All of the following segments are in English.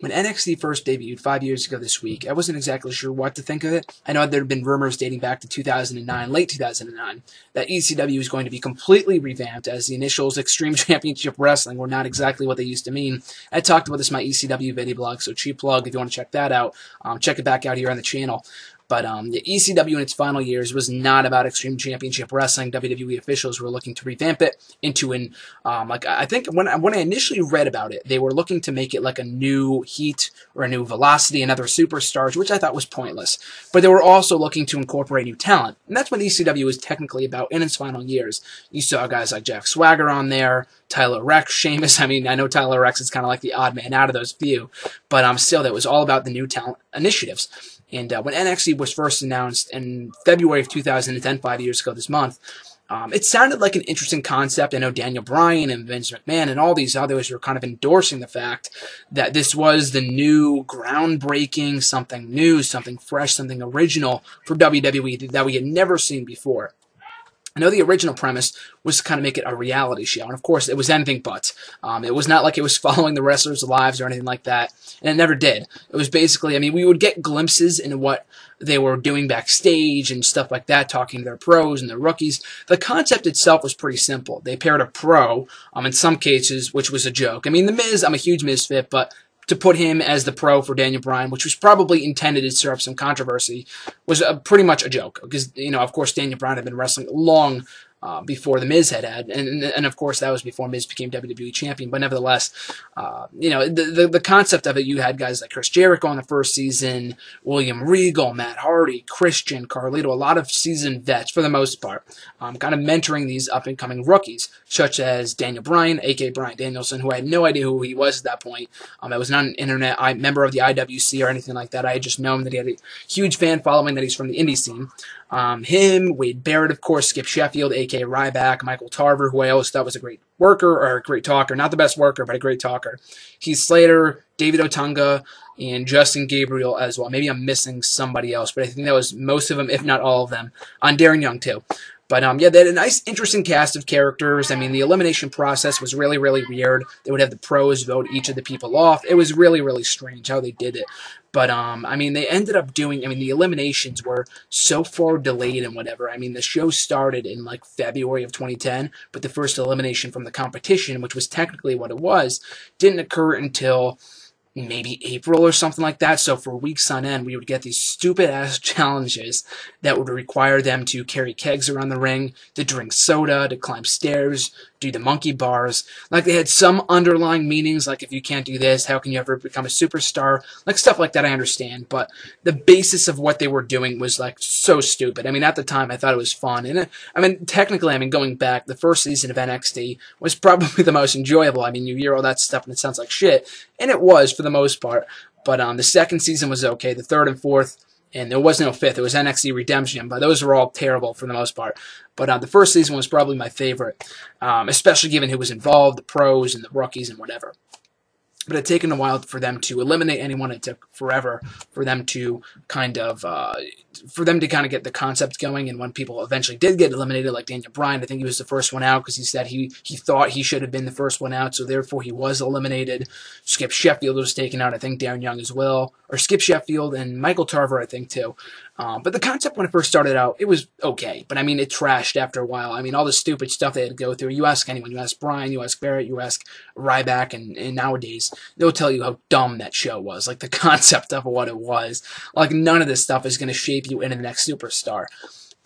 When NXT first debuted 5 years ago this week, I wasn't exactly sure what to think of it. I know there had been rumors dating back to 2009, late 2009, that ECW was going to be completely revamped, as the initials Extreme Championship Wrestling were not exactly what they used to mean. I talked about this in my ECW video blog, so cheap plug if you want to check that out. Check it back out here on the channel. But the ECW in its final years was not about Extreme Championship Wrestling. WWE officials were looking to revamp it into an, I think when I initially read about it, they were looking to make it like a new Heat or a new Velocity and other superstars, which I thought was pointless. But they were also looking to incorporate new talent. And that's what ECW was technically about in its final years. You saw guys like Jack Swagger on there, Tyler Rex, Sheamus. I mean, I know Tyler Rex is kind of like the odd man out of those few, but still, that was all about the new talent initiatives. And when NXT was first announced in February of 2010, 5 years ago this month, it sounded like an interesting concept. I know Daniel Bryan and Vince McMahon and all these others were kind of endorsing the fact that this was the new, groundbreaking, something new, something fresh, something original for WWE that we had never seen before. I know the original premise was to kind of make it a reality show, and of course it was anything but. It was not like it was following the wrestlers' lives or anything like that, and it never did. It was basically, I mean, we would get glimpses into what they were doing backstage and stuff like that, talking to their pros and their rookies. The concept itself was pretty simple. They paired a pro, in some cases, which was a joke. I mean, The Miz, I'm a huge Miz fit, but to put him as the pro for Daniel Bryan, which was probably intended to stir up some controversy, was pretty much a joke. Because, of course, Daniel Bryan had been wrestling long before The Miz had, and of course that was before Miz became WWE champion. But nevertheless, the concept of it, you had guys like Chris Jericho in the first season, William Regal, Matt Hardy, Christian, Carlito, a lot of seasoned vets for the most part, kind of mentoring these up and coming rookies, such as Daniel Bryan, aka Bryan Danielson, who I had no idea who he was at that point. I was not an member of the IWC or anything like that. I had just known that he had a huge fan following, that he's from the indie scene. Him, Wade Barrett, of course, Skip Sheffield, a.k.a. Ryback, Michael Tarver, who I always thought was a great worker, or a great talker. Not the best worker, but a great talker. Heath Slater, David Otunga, and Justin Gabriel as well. Maybe I'm missing somebody else, but I think that was most of them, if not all of them. On Darren Young, too. But, yeah, they had a nice, interesting cast of characters. I mean, the elimination process was really, really weird. They would have the pros vote each of the people off. It was really, really strange how they did it. But, I mean, they ended up doing, the eliminations were so far delayed and whatever. I mean, the show started in, like, February of 2010, but the first elimination from the competition, which was technically what it was, didn't occur until maybe April or something like that. So for weeks on end, we would get these stupid-ass challenges that would require them to carry kegs around the ring, to drink soda, to climb stairs, do the monkey bars. Like, they had some underlying meanings, like, if you can't do this, how can you ever become a superstar? Like, stuff like that I understand, but the basis of what they were doing was, like, so stupid. I mean, at the time, I thought it was fun, and technically, going back, the first season of NXT was probably the most enjoyable. I mean, you hear all that stuff, and it sounds like shit, and it was, for the most part, but the second season was okay, the third and fourth, and there was no fifth. It was NXT Redemption, but those were all terrible for the most part. But the first season was probably my favorite, especially given who was involved, the pros and the rookies and whatever. But it had taken a while for them to eliminate anyone. It took forever for them to kind of get the concept going. And when people eventually did get eliminated, like Daniel Bryan, I think he was the first one out because he said he thought he should have been the first one out, so therefore he was eliminated. Skip Sheffield was taken out, I think Darren Young as well, or Skip Sheffield and Michael Tarver, I think, too. But the concept when it first started out, it was okay. But, it trashed after a while. All the stupid stuff they had to go through. You ask anyone. You ask Bryan, you ask Barrett, you ask Ryback, and nowadays, they'll tell you how dumb that show was. Like, the concept of what it was. Like, none of this stuff is going to shape you into the next superstar.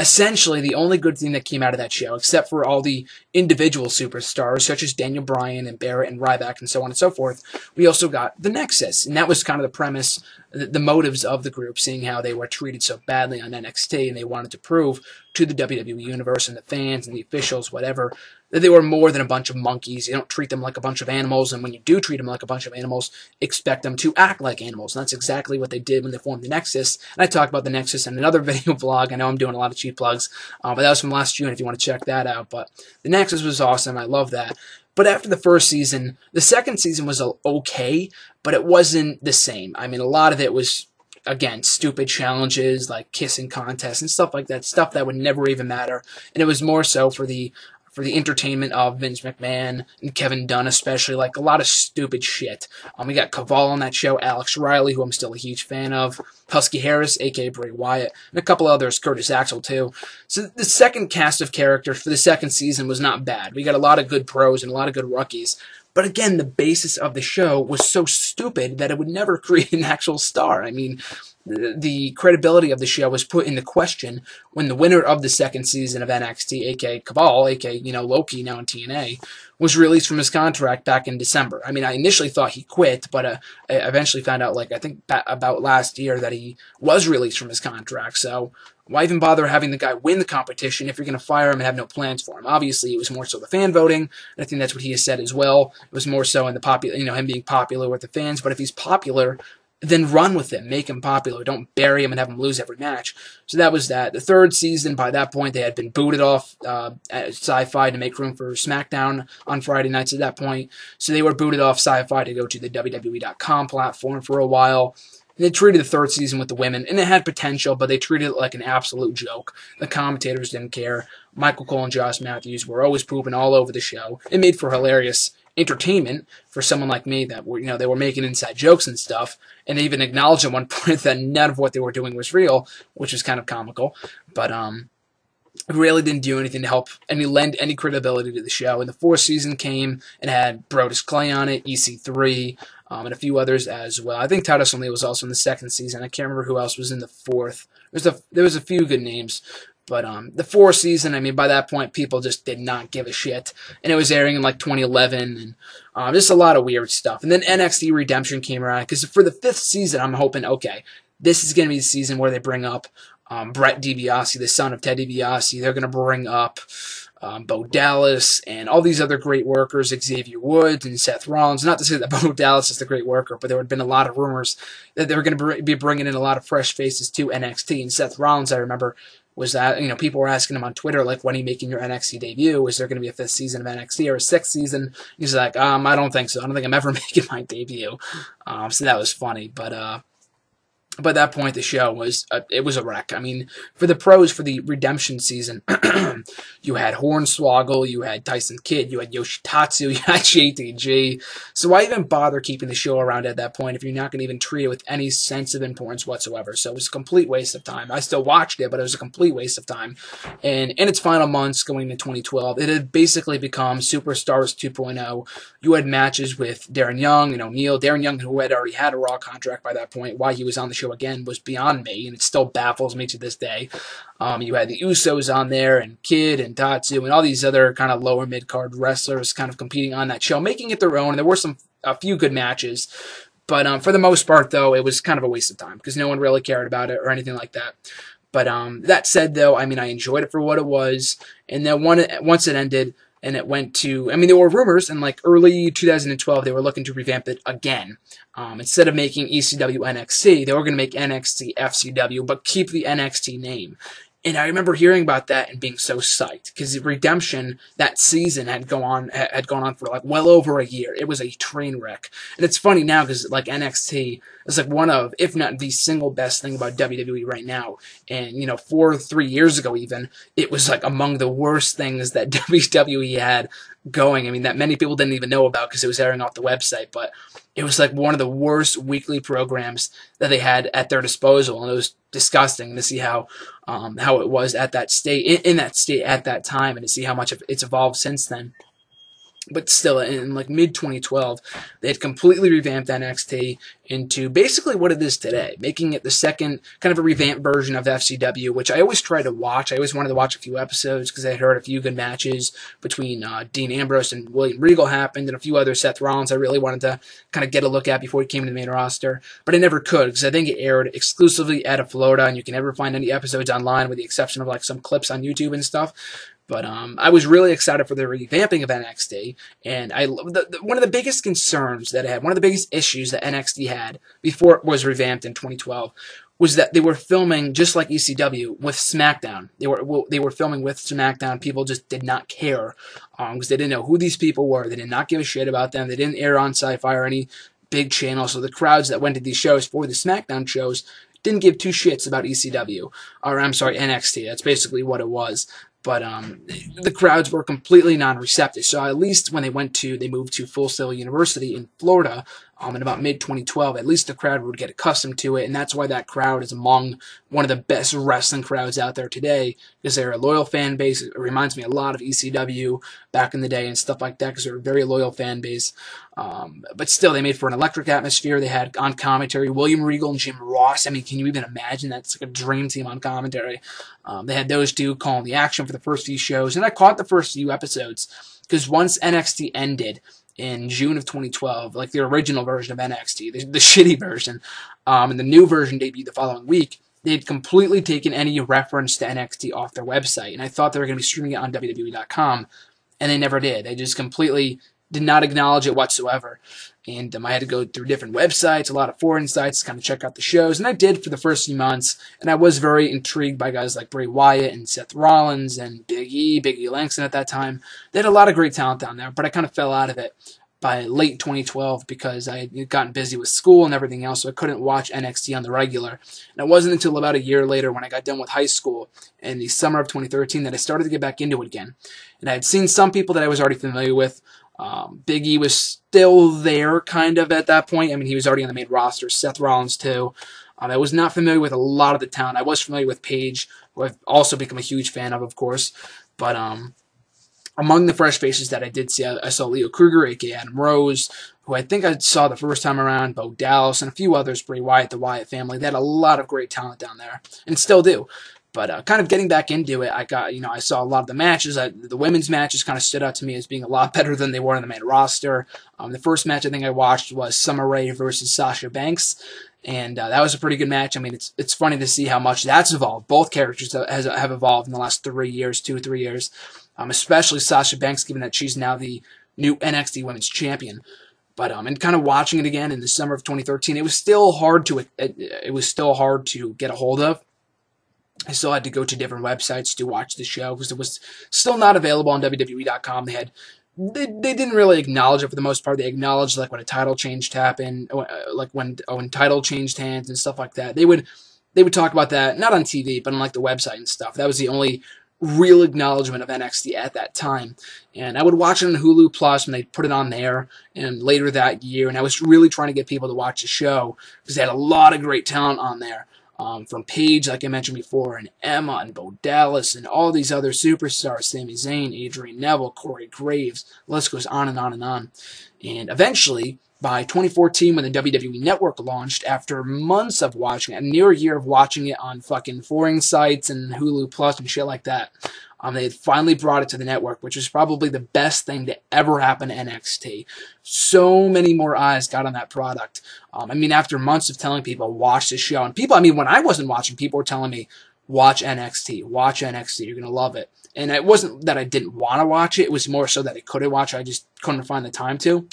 Essentially, the only good thing that came out of that show, except for all the individual superstars, such as Daniel Bryan and Barrett and Ryback and so on and so forth, we also got the Nexus. And that was kind of the premise, the motives of the group, seeing how they were treated so badly on NXT, and they wanted to prove to the WWE Universe and the fans and the officials, whatever, that they were more than a bunch of monkeys. You don't treat them like a bunch of animals, and when you do treat them like a bunch of animals, expect them to act like animals. And that's exactly what they did when they formed the Nexus. And I talked about the Nexus in another video vlog. I know I'm doing a lot of cheap plugs, but that was from last June if you want to check that out. But the Nexus was awesome. I love that. But after the first season, the second season was okay, but it wasn't the same. A lot of it was, again, stupid challenges like kissing contests and stuff like that, stuff that would never even matter. And it was more so for the for the entertainment of Vince McMahon and Kevin Dunn, especially, like a lot of stupid shit. We got Caval on that show, Alex Riley, who I'm still a huge fan of, Husky Harris, aka Bray Wyatt, and a couple others, Curtis Axel too. So the second cast of characters for the second season was not bad. We got a lot of good pros and a lot of good rookies. But again, the basis of the show was so stupid that it would never create an actual star. I mean, the credibility of the show was put into question when the winner of the second season of NXT, aka Cabal, aka, Loki now in TNA, was released from his contract back in December. I mean, I initially thought he quit, but I eventually found out, I think about last year, that he was released from his contract. So why even bother having the guy win the competition if you're going to fire him and have no plans for him? Obviously, it was more so the fan voting, and I think that's what he has said as well. It was more so in the him being popular with the fans. But if he's popular, then run with him, make him popular. Don't bury him and have him lose every match. So that was that. The third season, by that point, they had been booted off at Sci-Fi to make room for SmackDown on Friday nights at that point. So they were booted off Sci-Fi to go to the WWE.com platform for a while. They treated the third season with the women, and it had potential, but they treated it like an absolute joke. The commentators didn't care. Michael Cole and Josh Matthews were always pooping all over the show. It made for hilarious entertainment for someone like me that were, they were making inside jokes and stuff, and they even acknowledged at one point that none of what they were doing was real, which was kind of comical. But it really didn't do anything to help lend any credibility to the show. And the fourth season came and had Brodus Clay on it, EC3, and a few others as well. I think Titus O'Neil was also in the second season. I can't remember who else was in the fourth. There was a few good names. But the fourth season, I mean, by that point, people just did not give a shit. And it was airing in 2011, and just a lot of weird stuff. And then NXT Redemption came around, because for the fifth season, I'm hoping, okay, this is going to be the season where they bring up Brett DiBiase, the son of Ted DiBiase. They're going to bring up Bo Dallas and all these other great workers, Xavier Woods and Seth Rollins. Not to say that Bo Dallas is the great worker, but there had been a lot of rumors that they were going to be bringing in a lot of fresh faces to NXT. And Seth Rollins, I remember, was that, people were asking him on Twitter, when are you making your NXT debut? Is there going to be a fifth season of NXT or a sixth season? He's like, I don't think so. I don't think I'm ever making my debut. So that was funny. But by that point, the show was it was a wreck. I mean, for the pros for the Redemption season, you had Hornswoggle, you had Tyson Kidd, you had Yoshitatsu, you had JTG. So why even bother keeping the show around at that point if you're not going to even treat it with any sense of importance whatsoever? So it was a complete waste of time. I still watched it, but it was a complete waste of time. And in its final months, going into 2012, it had basically become Superstars 2.0. You had matches with Darren Young and O'Neal. Darren Young, who had already had a Raw contract by that point, why he was on the show again was beyond me, and it still baffles me to this day. You had the Usos on there, and Kid and Tatsu, and all these other kind of lower mid-card wrestlers kind of competing on that show, making it their own. And there were a few good matches, but for the most part, though, it was kind of a waste of time because no one really cared about it or anything like that. But that said, though, I mean, I enjoyed it for what it was, and then once it ended, and it went to, there were rumors in early 2012 they were looking to revamp it again. Instead of making ECW NXT, they were going to make NXT FCW, but keep the NXT name. And I remember hearing about that and being so psyched because Redemption that season had gone on for well over a year. It was a train wreck, and it's funny now because NXT is one of, if not the single best thing about WWE right now. And 3 years ago even, it was among the worst things that WWE had going. That many people didn't even know about because it was airing off the website, but it was one of the worst weekly programs that they had at their disposal, and it was disgusting to see how it was at that state, in that state at that time, and to see how much it's evolved since then. But still, in mid-2012, they had completely revamped NXT into basically what it is today, making it the second kind of a revamped version of FCW, which I always try to watch. I always wanted to watch a few episodes because I heard a few good matches between Dean Ambrose and William Regal happened, and a few other Seth Rollins I really wanted to kind of get a look at before he came to the main roster. But I never could because I think it aired exclusively out of Florida, and you can never find any episodes online with the exception of some clips on YouTube and stuff. But I was really excited for the revamping of NXT, and one of the biggest concerns that I had, one of the biggest issues that NXT had before it was revamped in 2012, was that they were filming just like ECW with SmackDown. They were filming with SmackDown. People just did not care because they didn't know who these people were. They did not give a shit about them. They didn't air on Sci-Fi or any big channel, so the crowds that went to these shows for the SmackDown shows didn't give two shits about ECW, or I'm sorry, NXT. That's basically what it was. but the crowds were completely non-receptive. So at least when they moved to Full Sail University in Florida in about mid-2012, at least the crowd would get accustomed to it, and that's why that crowd is among one of the best wrestling crowds out there today, because they're a loyal fan base. It reminds me a lot of ECW back in the day and stuff like that, because they're a very loyal fan base. But still, they made for an electric atmosphere. They had on commentary William Regal and Jim Ross. I mean, can you even imagine? That's like a dream team on commentary. They had those two calling the action for the first few shows, and I caught the first few episodes, because once NXT ended in June of 2012, like the original version of NXT, the shitty version, and the new version debuted the following week, they'd completely taken any reference to NXT off their website, and I thought they were going to be streaming it on WWE.com, and they never did. They just completely did not acknowledge it whatsoever. And I had to go through different websites, a lot of foreign sites, to kind of check out the shows. And I did for the first few months. And I was very intrigued by guys like Bray Wyatt and Seth Rollins and Big E Langston at that time. They had a lot of great talent down there, but I kind of fell out of it by late 2012 because I had gotten busy with school and everything else, so I couldn't watch NXT on the regular. And it wasn't until about a year later, when I got done with high school in the summer of 2013, that I started to get back into it again. And I had seen some people that I was already familiar with. Big E was still there, kind of, at that point. I mean, he was already on the main roster. Seth Rollins, too. I was not familiar with a lot of the talent. I was familiar with Paige, who I've also become a huge fan of course. But among the fresh faces that I did see, I saw Leo Kruger, a.k.a. Adam Rose, who I think I saw the first time around, Bo Dallas, and a few others, Bray Wyatt, the Wyatt family. They had a lot of great talent down there, and still do. But kind of getting back into it, I saw a lot of the matches. The women's matches kind of stood out to me as being a lot better than they were on the main roster. The first match I think I watched was Summer Rae versus Sasha Banks, and that was a pretty good match. I mean, it's funny to see how much that's evolved. Both characters have evolved in the last 2 or 3 years, especially Sasha Banks, given that she's now the new NXT Women's Champion. But and kind of watching it again in the summer of 2013, it was still hard to get a hold of. I still had to go to different websites to watch the show because it was still not available on WWE.com. They didn't really acknowledge it for the most part. They acknowledged like when a title change happened, like when title changed hands and stuff like that. They would talk about that, not on TV, but on like the website and stuff. That was the only real acknowledgement of NXT at that time. And I would watch it on Hulu Plus when they put it on there, and later that year. And I was really trying to get people to watch the show because they had a lot of great talent on there. From Paige, like I mentioned before, and Emma, and Bo Dallas, and all these other superstars, Sami Zayn, Adrian Neville, Corey Graves, the list goes on and on and on. And eventually, by 2014, when the WWE Network launched, after months of watching it, a near year of watching it on fucking foreign sites and Hulu Plus and shit like that, they had finally brought it to the network, which was probably the best thing to ever happen to NXT. So many more eyes got on that product. I mean, after months of telling people, watch this show, and people, I mean, when I wasn't watching, people were telling me, watch NXT, you're going to love it. And it wasn't that I didn't want to watch it, it was more so that I couldn't watch it, I just couldn't find the time to.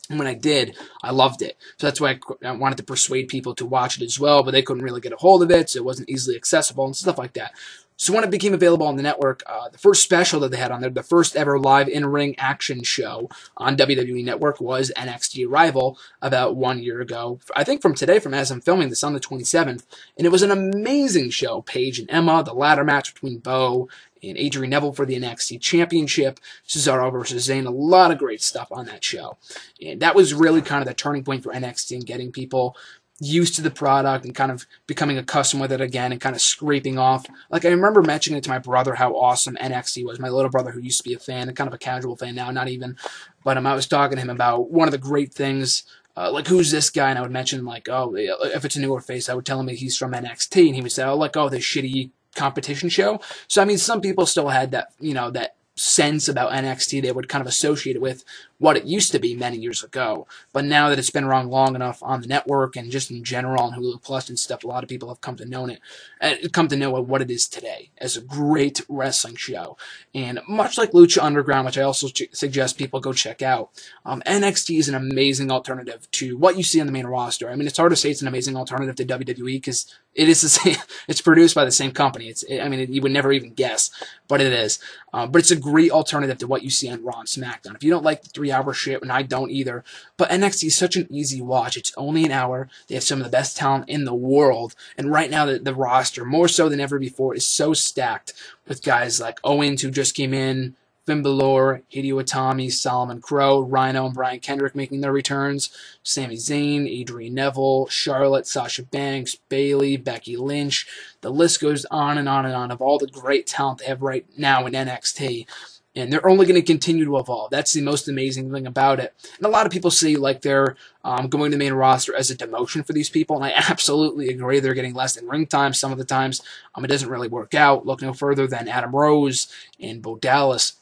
And when I did, I loved it. So that's why I wanted to persuade people to watch it as well, but they couldn't really get a hold of it, so it wasn't easily accessible and stuff like that. So when it became available on the network, the first special that they had on there, the first ever live in-ring action show on WWE Network, was NXT Arrival about 1 year ago. I think from today, from as I'm filming this on the 27th. And it was an amazing show. Paige and Emma, the ladder match between Bo and Adrian Neville for the NXT Championship, Cesaro versus Zayn, a lot of great stuff on that show. And that was really kind of the turning point for NXT and getting people used to the product and kind of becoming accustomed with it again and kind of scraping off. Like, I remember mentioning it to my brother how awesome NXT was. My little brother, who used to be a fan, and kind of a casual fan now, not even. But I was talking to him about one of the great things, like, who's this guy? And I would mention, like, oh, if it's a newer face, I would tell him he's from NXT. And he would say, oh, like, oh, this shitty competition show. So, I mean, some people still had that, that sense about NXT. They would kind of associate it with what it used to be many years ago. But now that it's been around long enough on the network and just in general on Hulu Plus and stuff, a lot of people have come to know what it is today as a great wrestling show. And much like Lucha Underground, which I also suggest people go check out, NXT is an amazing alternative to what you see on the main roster. I mean, it's hard to say it's an amazing alternative to WWE because it is the same. It's produced by the same company. You would never even guess, but it is. But it's a great alternative to what you see on Raw and SmackDown. If you don't like the 3 3-hour shit, and I don't either. But NXT is such an easy watch. It's only an hour. They have some of the best talent in the world. And right now, the roster, more so than ever before, is so stacked with guys like Owens, who just came in, Finn Balor, Hideo Itami, Solomon Crow, Rhino, and Brian Kendrick making their returns, Sami Zayn, Adrian Neville, Charlotte, Sasha Banks, Bayley, Becky Lynch. The list goes on and on and on of all the great talent they have right now in NXT. And they're only going to continue to evolve. That's the most amazing thing about it. And a lot of people say like they're going to the main roster as a demotion for these people, and I absolutely agree. They're getting less in ring time some of the times. It doesn't really work out. Look no further than Adam Rose and Bo Dallas.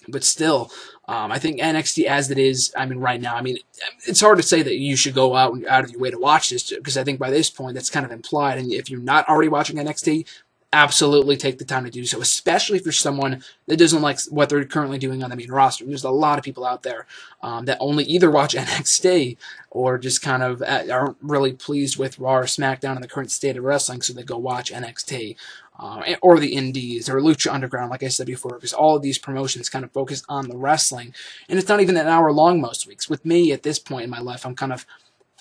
But still, I think NXT as it is, right now, it's hard to say that you should go out of your way to watch this, because I think by this point that's kind of implied. And if you're not already watching NXT, absolutely take the time to do so, especially for someone that doesn't like what they're currently doing on the main roster. There's a lot of people out there that only either watch NXT or just kind of aren't really pleased with Raw or SmackDown in the current state of wrestling, so they go watch NXT. Or the Indies, or Lucha Underground, like I said before, because all of these promotions kind of focus on the wrestling, and it's not even an hour long most weeks. With me, at this point in my life, I'm kind of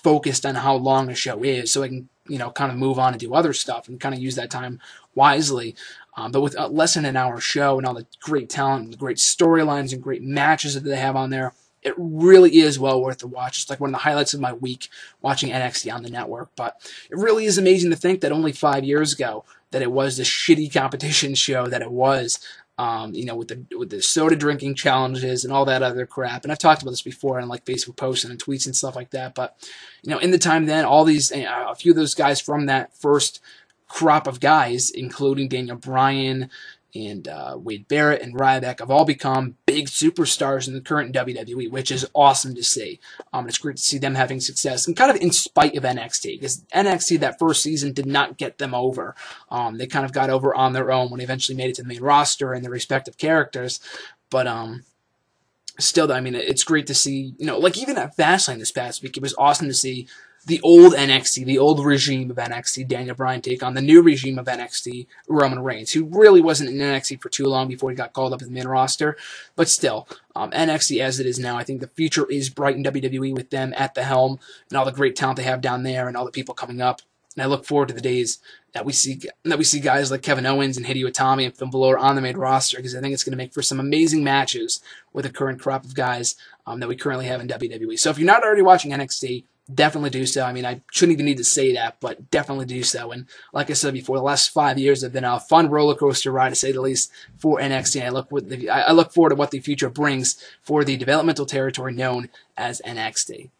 focused on how long a show is, so I can, kind of move on and do other stuff, and kind of use that time wisely. But with less than an hour show, and all the great talent, and the great storylines, and great matches that they have on there, it really is well worth the watch. It's like one of the highlights of my week, watching NXT on the network. But it really is amazing to think that only 5 years ago, that it was the shitty competition show that it was, with the soda drinking challenges and all that other crap. And I've talked about this before on like Facebook posts and tweets and stuff like that. But in the time then, all these, a few of those guys from that first crop of guys, including Daniel Bryan and Wade Barrett and Ryback, have all become big superstars in the current WWE, which is awesome to see. It's great to see them having success, and kind of in spite of NXT, because NXT that first season did not get them over. They kind of got over on their own when they eventually made it to the main roster and their respective characters. But still, it's great to see, like even at Fastlane this past week, it was awesome to see the old NXT, the old regime of NXT, Daniel Bryan take on the new regime of NXT, Roman Reigns, who really wasn't in NXT for too long before he got called up to the main roster. But still, NXT as it is now, I think the future is bright in WWE with them at the helm and all the great talent they have down there and all the people coming up. And I look forward to the days that we see guys like Kevin Owens and Hideo Itami and Finn Balor on the main roster, because I think it's going to make for some amazing matches with the current crop of guys that we currently have in WWE. So if you're not already watching NXT, definitely do so. I shouldn't even need to say that, but definitely do so. And like I said before, the last 5 years have been a fun roller coaster ride, to say the least, for NXT. I look forward to what the future brings for the developmental territory known as NXT.